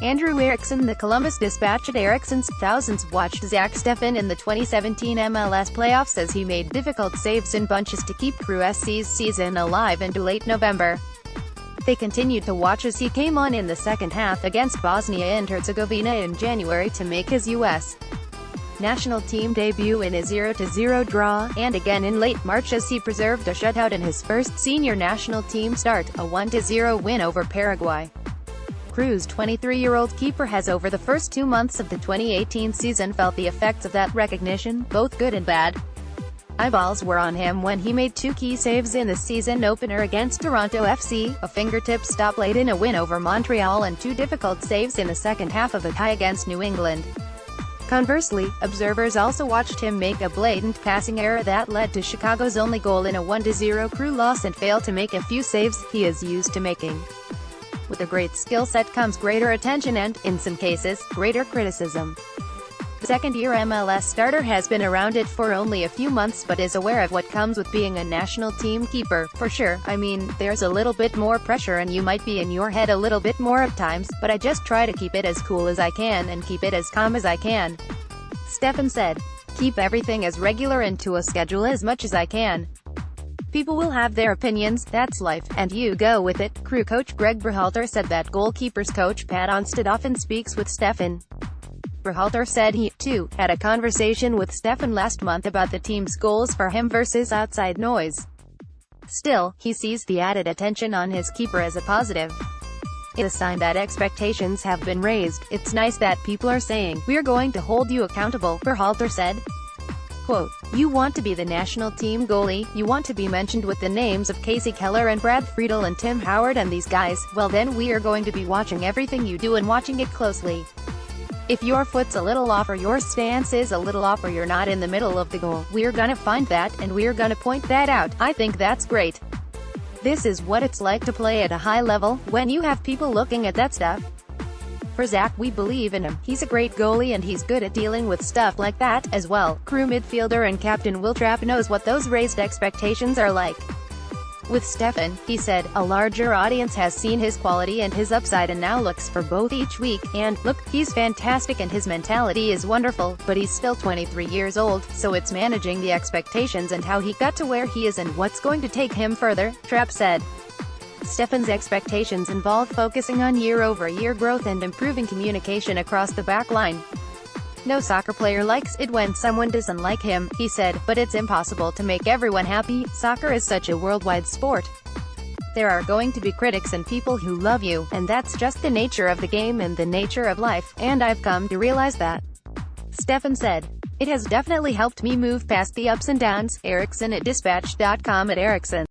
Andrew Erickson. The Columbus Dispatch. At Erickson's, thousands watched Zack Steffen in the 2017 MLS playoffs as he made difficult saves in bunches to keep Crew SC's season alive into late November. They continued to watch as he came on in the second half against Bosnia and Herzegovina in January to make his U.S. national team debut in a 0-0 draw, and again in late March as he preserved a shutout in his first senior national team start, a 1-0 win over Paraguay. Crew's 23-year-old keeper has over the first 2 months of the 2018 season felt the effects of that recognition, both good and bad. Eyeballs were on him when he made 2 key saves in the season opener against Toronto FC, a fingertip stop late in a win over Montreal, and 2 difficult saves in the second half of a tie against New England. Conversely, observers also watched him make a blatant passing error that led to Chicago's only goal in a 1-0 Crew loss and fail to make a few saves he is used to making. With a great skill set comes greater attention and, in some cases, greater criticism. The second-year MLS starter has been around it for only a few months but is aware of what comes with being a national team keeper. For sure, I mean, there's a little bit more pressure and you might be in your head a little bit more at times, but I just try to keep it as cool as I can and keep it as calm as I can. Steffen said. Keep everything as regular and to a schedule as much as I can. People will have their opinions, that's life, and you go with it. Crew coach Greg Berhalter said that goalkeepers coach Pat Onstad often speaks with Steffen. Berhalter said he, too, had a conversation with Steffen last month about the team's goals for him versus outside noise. Still, he sees the added attention on his keeper as a positive. It's a sign that expectations have been raised. It's nice that people are saying, "We're going to hold you accountable," Berhalter said. Quote, "You want to be the national team goalie, you want to be mentioned with the names of Casey Keller and Brad Friedel and Tim Howard and these guys, well then we are going to be watching everything you do and watching it closely. If your foot's a little off or your stance is a little off or you're not in the middle of the goal, we're gonna find that, and we're gonna point that out. I think that's great. This is what it's like to play at a high level, when you have people looking at that stuff. For Zack, we believe in him. He's a great goalie and he's good at dealing with stuff like that, as well." Crew midfielder and captain Will Trapp knows what those raised expectations are like. With Steffen, he said, "A larger audience has seen his quality and his upside and now looks for both each week, and, look, he's fantastic and his mentality is wonderful, but he's still 23 years old, so it's managing the expectations and how he got to where he is and what's going to take him further," Trapp said. Steffen's expectations involve focusing on year-over-year growth and improving communication across the back line. "No soccer player likes it when someone doesn't like him," he said, "but it's impossible to make everyone happy. Soccer is such a worldwide sport. There are going to be critics and people who love you, and that's just the nature of the game and the nature of life, and I've come to realize that," Steffen said. "It has definitely helped me move past the ups and downs." Erickson at Dispatch.com. At Erickson.